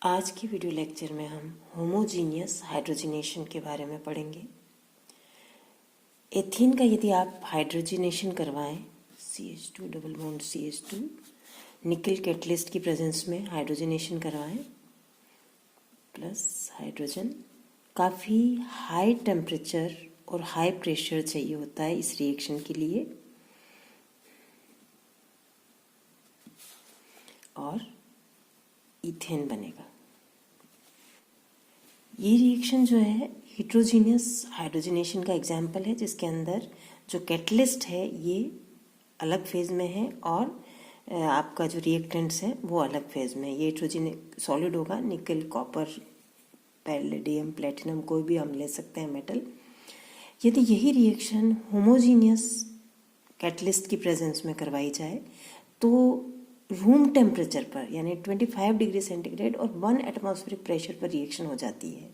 आज की video lecture में हम होमोजीनियस हाइड्रोजनेशन के बारे में पढ़ेंगे। एथीन का यदि आप हाइड्रोजनेशन करवाएं CH2 डबल बॉन्ड CH2 निकल कैटलिस्ट की प्रेजेंस में हाइड्रोजनेशन करवाएं प्लस हाइड्रोजन, काफ़ी हाई टेम्परेचर और हाई प्रेशर चाहिए होता है इस रिएक्शन के लिए। और इथेन बनेगा। ये रिएक्शन जो है हेट्रोजीनियस हाइड्रोजनेशन का एग्जाम्पल है, जिसके अंदर जो कैटलिस्ट है ये अलग फेज में है और आपका जो रिएक्टेंट्स है वो अलग फेज में है। ये हेट्रोजीनियस सॉलिड होगा, निकल, कॉपर, पैलेडियम, प्लेटिनम, कोई भी हम ले सकते हैं मेटल। यदि यही रिएक्शन होमोजीनियस कैटलिस्ट की प्रेजेंस में करवाई जाए तो रूम टेम्परेचर पर यानी 25 डिग्री सेंटीग्रेड और 1 एटमॉस्फेरिक प्रेशर पर रिएक्शन हो जाती है।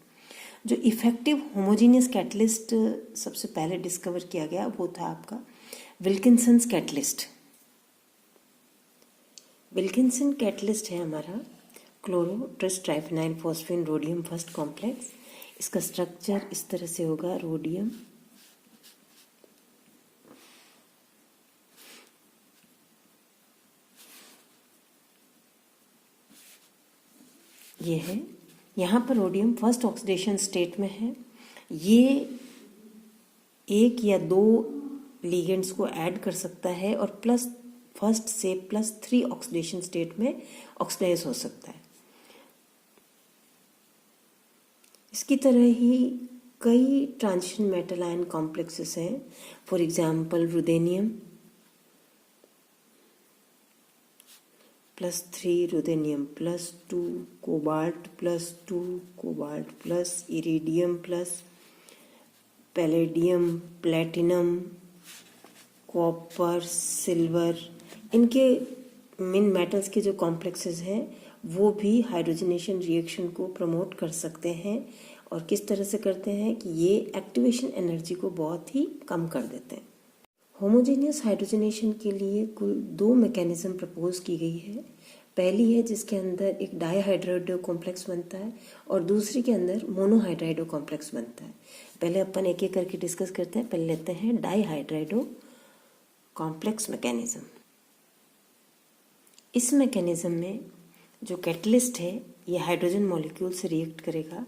जो इफेक्टिव होमोजीनियस कैटलिस्ट सबसे पहले डिस्कवर किया गया वो था आपका विल्किंसन्स कैटलिस्ट। विल्किंसन कैटलिस्ट है हमारा chloro tris triphenyl phosphine rhodium first complex. इसका स्ट्रक्चर इस तरह से होगा, रोडियम ये है, यहाँ पर रोडियम फर्स्ट ऑक्सीडेशन स्टेट में है। ये एक या दो लिगेंड्स को ऐड कर सकता है और प्लस फर्स्ट से +3 ऑक्सीडेशन स्टेट में ऑक्सीडाइज हो सकता है। इसकी तरह ही कई ट्रांजिशन मेटल आयन कॉम्प्लेक्सेस हैं। For example ruthenium +3, ruthenium +2, cobalt +2, cobalt plus, iridium plus, palladium, platinum, copper, silver, इनके मेन मेटल्स के जो कॉम्प्लेक्सेस हैं वो भी हाइड्रोजनेशन रिएक्शन को प्रमोट कर सकते हैं। और किस तरह से करते हैं कि ये एक्टिवेशन एनर्जी को बहुत ही कम कर देते हैं। होमोजेनियस हाइड्रोजनेशन के लिए कुल 2 मैकेनिज्म प्रपोज की गई है। पहली है जिसके अंदर एक डाईहाइड्राइडो कॉम्प्लेक्स बनता है और दूसरी के अंदर मोनोहाइड्राइडो कॉम्प्लेक्स बनता है। पहले अपन एक एक करके डिस्कस करते हैं। पहले लेते हैं डाईहाइड्राइडो कॉम्प्लेक्स मैकेनिज्म। इस मैकेनिज्म में जो कैटलिस्ट है ये हाइड्रोजन मॉलिक्यूल से रिएक्ट करेगा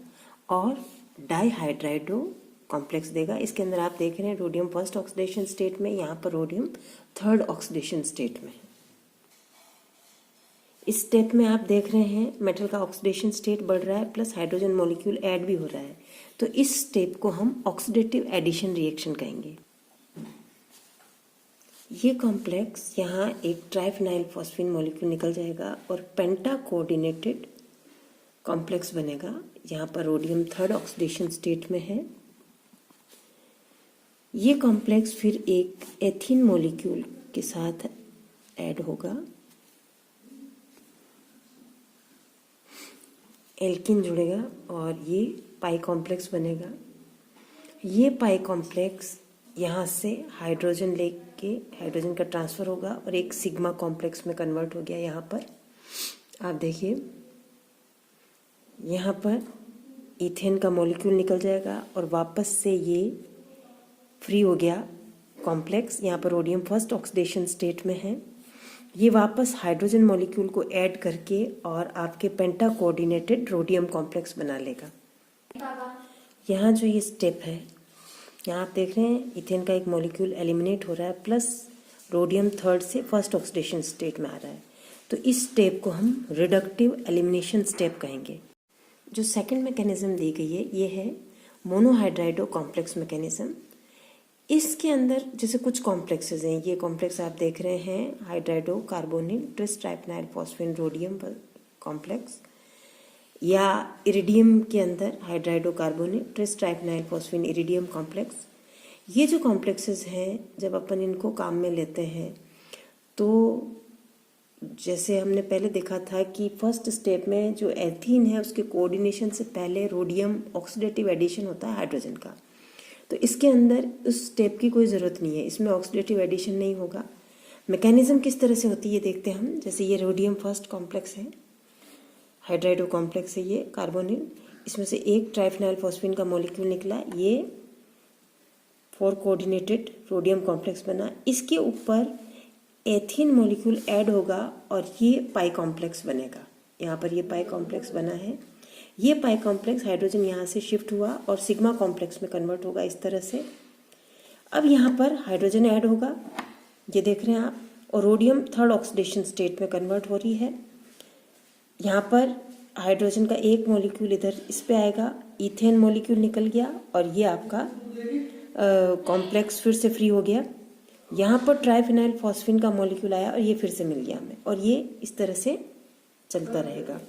और डाईहाइड्राइडो कॉम्प्लेक्स देगा। इसके अंदर आप देख रहे हैं रोडियम फर्स्ट ऑक्सीडेशन स्टेट में, यहाँ पर रोडियम थर्ड ऑक्सीडेशन स्टेट में। इस स्टेप में आप देख रहे हैं मेटल का ऑक्सीडेशन स्टेट बढ़ रहा है प्लस हाइड्रोजन मॉलिक्यूल ऐड भी हो रहा है। तो इस स्टेप को हम ऑक्सीडेटिव एडिशन रिएक्शन कहेंगे। ये कॉम्प्लेक्स यहाँ एक ट्राइफेनाइल फॉस्फेन मॉलिक्यूल निकल जाएगा और पेंटा कोऑर्डिनेटेड कॉम्प्लेक्स बनेगा। यहाँ पर रोडियम थर्ड ऑक्सीडेशन स्टेट में है। ये कॉम्प्लेक्स फिर एक एथीन मॉलिक्यूल के साथ ऐड होगा, एल्कीन जुड़ेगा और ये पाई कॉम्प्लेक्स बनेगा। ये पाई कॉम्प्लेक्स यहाँ से हाइड्रोजन लेके हाइड्रोजन का ट्रांसफ़र होगा और एक सिग्मा कॉम्प्लेक्स में कन्वर्ट हो गया। यहाँ पर आप देखिए, यहाँ पर इथेन का मॉलिक्यूल निकल जाएगा और वापस से ये फ्री हो गया कॉम्प्लेक्स। यहाँ पर रोडियम फर्स्ट ऑक्सीडेशन स्टेट में है। ये वापस हाइड्रोजन मॉलिक्यूल को ऐड करके और आपके पेंटा कोऑर्डिनेटेड रोडियम कॉम्प्लेक्स बना लेगा। यहाँ जो ये स्टेप है, यहाँ आप देख रहे हैं इथेन का एक मॉलिक्यूल एलिमिनेट हो रहा है प्लस रोडियम थर्ड से फर्स्ट ऑक्सीडेशन स्टेट में आ रहा है। तो इस स्टेप को हम रिडक्टिव एलिमिनेशन स्टेप कहेंगे। जो सेकेंड मैकेनिज्म दी गई है ये है मोनोहाइड्राइडो कॉम्प्लेक्स मैकेनिज्म। इसके अंदर जैसे कुछ कॉम्प्लेक्सेस हैं, ये कॉम्प्लेक्स आप देख रहे हैं हाइड्राइडो carbonyl tris triphenyl phosphine rhodium complex, या इरिडियम के अंदर हाइड्राइडो carbonyl tris triphenyl फॉस्फेन iridium complex. ये जो कॉम्प्लेक्सेस हैं जब अपन इनको काम में लेते हैं तो जैसे हमने पहले देखा था कि फर्स्ट स्टेप में जो एथीन है उसके कोऑर्डिनेशन से पहले रोडियम ऑक्सीडेटिव एडिशन होता है हाइड्रोजन का। तो इसके अंदर उस स्टेप की कोई ज़रूरत नहीं है, इसमें ऑक्सीडेटिव एडिशन नहीं होगा। मैकेनिज्म किस तरह से होती है देखते हैं हम। जैसे ये रोडियम फर्स्ट कॉम्प्लेक्स है, हाइड्राइडो कॉम्प्लेक्स है ये कार्बोनिल, इसमें से एक ट्राइफिनाइल फॉस्फीन का मॉलिक्यूल निकला, ये 4 कोऑर्डिनेटेड रोडियम कॉम्प्लेक्स बना। इसके ऊपर एथीन मॉलिक्यूल ऐड होगा और ये पाई कॉम्प्लेक्स बनेगा। यहाँ पर ये पाई कॉम्प्लेक्स बना है। ये पाई कॉम्प्लेक्स हाइड्रोजन यहाँ से शिफ्ट हुआ और सिग्मा कॉम्प्लेक्स में कन्वर्ट होगा इस तरह से। अब यहाँ पर हाइड्रोजन ऐड होगा, ये देख रहे हैं आप, और रोडियम थर्ड ऑक्सीडेशन स्टेट में कन्वर्ट हो रही है। यहाँ पर हाइड्रोजन का एक मॉलिक्यूल इधर इस पे आएगा, इथेन मॉलिक्यूल निकल गया और ये आपका कॉम्प्लेक्स फिर से फ्री हो गया। यहाँ पर ट्राइफिनाइल फॉस्फीन का मॉलिक्यूल आया और ये फिर से मिल गया हमें, और ये इस तरह से चलता रहेगा।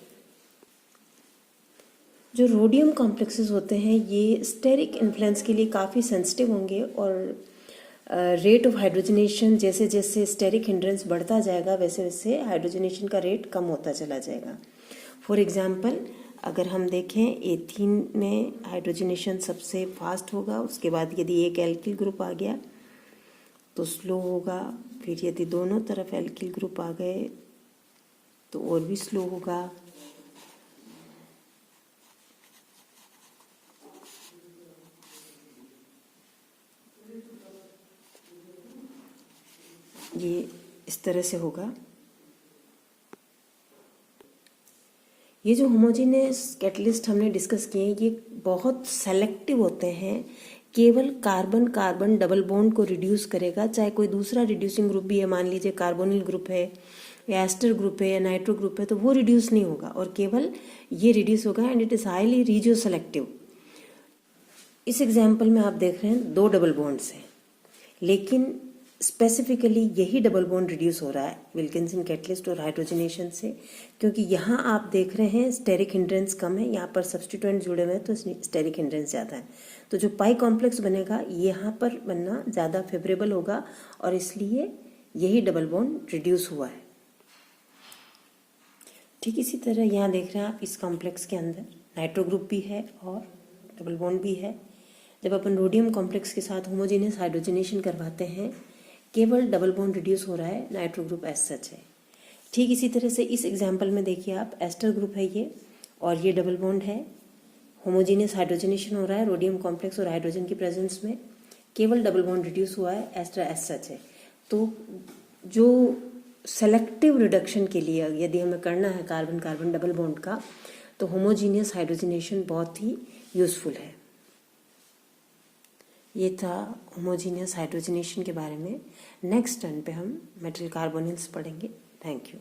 जो रोडियम कॉम्प्लेक्सेस होते हैं ये स्टेरिक इन्फ्लुएंस के लिए काफ़ी सेंसिटिव होंगे, और रेट ऑफ हाइड्रोजनेशन जैसे जैसे स्टेरिक हिंड्रेंस बढ़ता जाएगा वैसे वैसे हाइड्रोजनेशन का रेट कम होता चला जाएगा। फॉर एग्जांपल अगर हम देखें एथीन में हाइड्रोजनेशन सबसे फास्ट होगा, उसके बाद यदि एक एल्किल ग्रुप आ गया तो स्लो होगा, फिर यदि दोनों तरफ एल्किल ग्रुप आ गए तो और भी स्लो होगा। ये इस तरह से होगा। ये जो होमोजेनियस कैटलिस्ट हमने डिस्कस किए हैं ये बहुत सेलेक्टिव होते हैं, केवल कार्बन कार्बन डबल बॉन्ड को रिड्यूस करेगा। चाहे कोई दूसरा रिड्यूसिंग ग्रुप भी है, मान लीजिए कार्बोनिल ग्रुप है या एस्टर ग्रुप है या नाइट्रो ग्रुप है, तो वो रिड्यूस नहीं होगा और केवल ये रिड्यूस होगा, and it is highly regio selective. इस एग्जाम्पल में आप देख रहे हैं 2 डबल बॉन्ड्स हैं, लेकिन स्पेसिफिकली यही डबल बॉन्ड रिड्यूस हो रहा है विल्किंसन कैटलिस्ट और हाइड्रोजनेशन से, क्योंकि यहाँ आप देख रहे हैं स्टेरिक हिंड्रेंस कम है, यहाँ पर सब्स्टिट्यूएंट जुड़े हुए हैं तो स्टेरिक हिंड्रेंस ज़्यादा है। तो जो पाई कॉम्प्लेक्स बनेगा यहाँ पर बनना ज़्यादा फेवरेबल होगा और इसलिए यही डबल बॉन्ड रिड्यूस हुआ है। ठीक इसी तरह यहाँ देख रहे हैं आप इस कॉम्प्लेक्स के अंदर नाइट्रो ग्रुप भी है और डबल बॉन्ड भी है। जब अपन रोडियम कॉम्प्लेक्स के साथ होमोजेनियस हाइड्रोजनेशन करवाते हैं केवल डबल बॉन्ड रिड्यूस हो रहा है, नाइट्रो ग्रुप एज सच है। ठीक इसी तरह से इस एग्जाम्पल में देखिए आप एस्टर ग्रुप है ये और ये डबल बॉन्ड है, होमोजेनियस हाइड्रोजनेशन हो रहा है रोडियम कॉम्प्लेक्स और हाइड्रोजन की प्रेजेंस में, केवल डबल बॉन्ड रिड्यूस हुआ है, एस्टर एज सच है। तो जो सेलेक्टिव रिडक्शन के लिए यदि हमें करना है कार्बन कार्बन डबल बॉन्ड का, तो होमोजेनियस हाइड्रोजनेशन बहुत ही यूजफुल है। ये था होमोजेनियस हाइड्रोजनेशन के बारे में। नेक्स्ट टर्न पे हम मेटल कार्बोनिल्स पढ़ेंगे। Thank you.